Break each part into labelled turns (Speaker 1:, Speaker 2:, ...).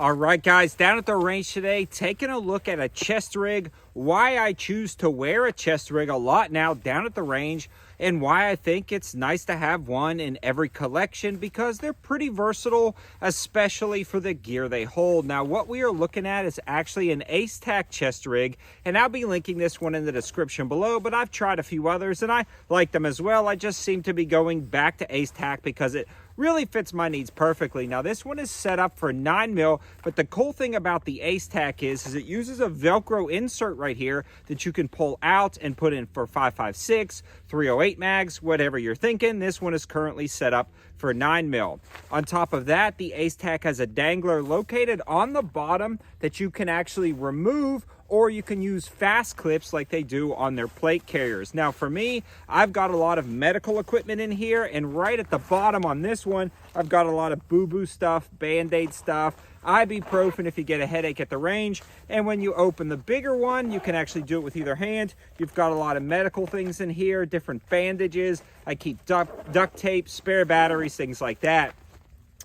Speaker 1: All right, guys, down at the range today, taking a look at a chest rig, why I choose to wear a chest rig a lot now down at the range, and why I think it's nice to have one in every collection because they're pretty versatile, especially for the gear they hold. Now, what we are looking at is actually an Ace-Tac chest rig, and I'll be linking this one in the description below, but I've tried a few others, and I like them as well. I just seem to be going back to Ace-Tac because it really fits my needs perfectly. Now, this one is set up for 9mm, but the cool thing about the Ace-Tac is it uses a Velcro insert right here that you can pull out and put in for 5.56, 308 mags, whatever you're thinking. This one is currently set up for 9mm. On top of that, the Ace-Tac has a dangler located on the bottom that you can actually remove, or you can use fast clips like they do on their plate carriers. Now for me, I've got a lot of medical equipment in here, and right at the bottom on this one, I've got a lot of boo-boo stuff, Band-Aid stuff, ibuprofen if you get a headache at the range. And when you open the bigger one, you can actually do it with either hand. You've got a lot of medical things in here, different bandages. I keep duct tape, spare batteries, things like that.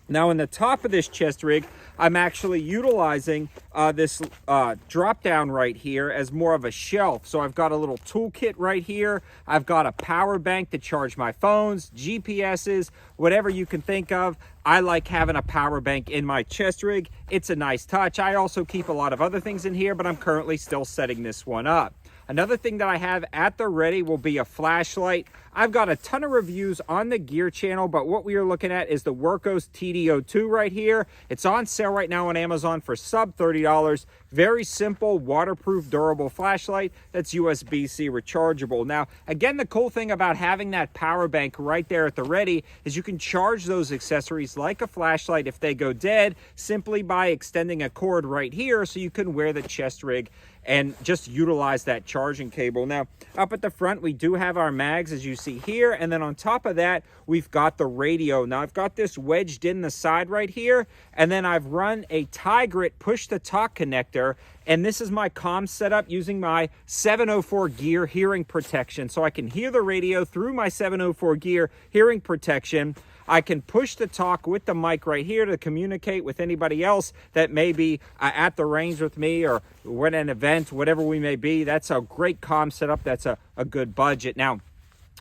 Speaker 1: Now, in the top of this chest rig, I'm actually utilizing this drop down right here as more of a shelf. So I've got a little toolkit right here. I've got a power bank to charge my phones, GPSs, whatever you can think of. I like having a power bank in my chest rig. It's a nice touch. I also keep a lot of other things in here, but I'm currently still setting this one up. Another thing that I have at the ready will be a flashlight. I've got a ton of reviews on the gear channel, but what we are looking at is the Workos TD02 right here. It's on sale right now on Amazon for sub $30. Very simple, waterproof, durable flashlight that's USB-C rechargeable. Now, again, the cool thing about having that power bank right there at the ready is you can charge those accessories like a flashlight if they go dead simply by extending a cord right here, so you can wear the chest rig and just utilize that charging cable. Now, up at the front, we do have our mags, as you see here, and then on top of that, we've got the radio. Now, I've got this wedged in the side right here, and then I've run a tie-grit push-to-talk connector, and this is my comm setup using my 704 gear hearing protection, so I can hear the radio through my 704 gear hearing protection. I can push the talk with the mic right here to communicate with anybody else that may be at the range with me or at an event, whatever we may be. That's a great comm setup. That's a good budget. Now,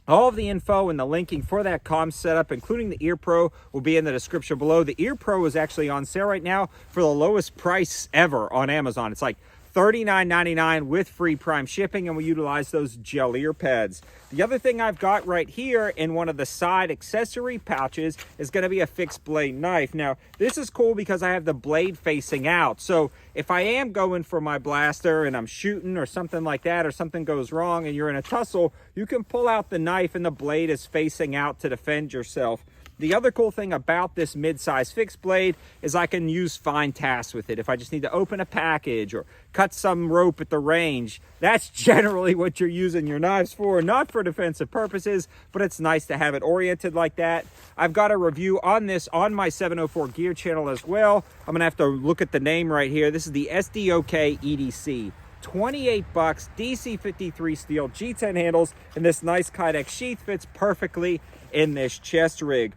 Speaker 1: all of the info and the linking for that comm setup, including the Ear Pro, will be in the description below. The Ear Pro is actually on sale right now for the lowest price ever on Amazon. It's like $39.99 with free Prime shipping, and we utilize those gel ear pads. The other thing I've got right here in one of the side accessory pouches is going to be a fixed blade knife. Now, this is cool because I have the blade facing out. So if I am going for my blaster and I'm shooting or something like that, or something goes wrong and you're in a tussle, you can pull out the knife and the blade is facing out to defend yourself. The other cool thing about this mid-size fixed blade is I can use fine tasks with it. If I just need to open a package or cut some rope at the range, that's generally what you're using your knives for, not for defensive purposes, but it's nice to have it oriented like that. I've got a review on this on my 704 gear channel as well. I'm gonna have to look at the name right here. This is the SDOK EDC. 28 bucks, DC53 steel, G10 handles, and this nice Kydex sheath fits perfectly in this chest rig.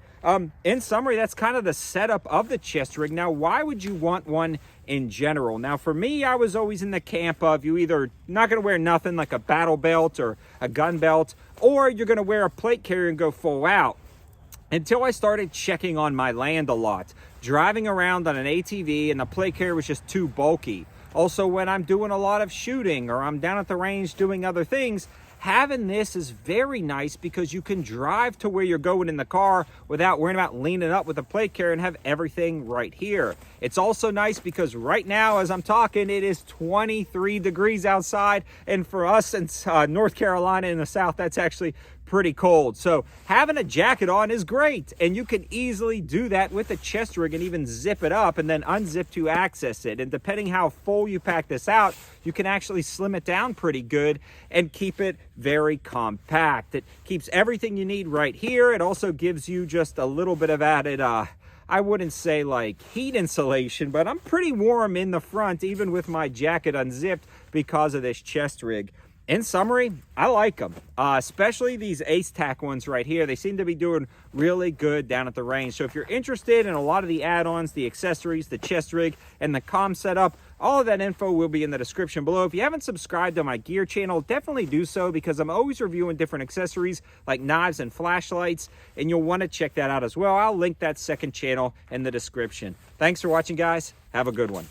Speaker 1: In summary, that's kind of the setup of the chest rig. Now, why would you want one in general? Now, for me, I was always in the camp of you either not going to wear nothing like a battle belt or a gun belt, or you're going to wear a plate carrier and go full out. Until I started checking on my land a lot, driving around on an ATV, and the plate carrier was just too bulky. Also, when I'm doing a lot of shooting or I'm down at the range doing other things, having this is very nice because you can drive to where you're going in the car without worrying about leaning up with a plate carrier and have everything right here. It's also nice because right now, as I'm talking, it is 23 degrees outside, and for us in North Carolina in the South, that's actually pretty cold. So having a jacket on is great, and you can easily do that with a chest rig and even zip it up and then unzip to access it. And depending how full you pack this out, you can actually slim it down pretty good and keep it very compact. It keeps everything you need right here. It also gives you just a little bit of added I wouldn't say like heat insulation, but I'm pretty warm in the front even with my jacket unzipped because of this chest rig. In summary, I like them, especially these Ace Tack ones right here. They seem to be doing really good down at the range. So if you're interested in a lot of the add-ons, the accessories, the chest rig, and the comm setup, all of that info will be in the description below. If you haven't subscribed to my gear channel, definitely do so, because I'm always reviewing different accessories like knives and flashlights, and you'll want to check that out as well. I'll link that second channel in the description. Thanks for watching, guys. Have a good one.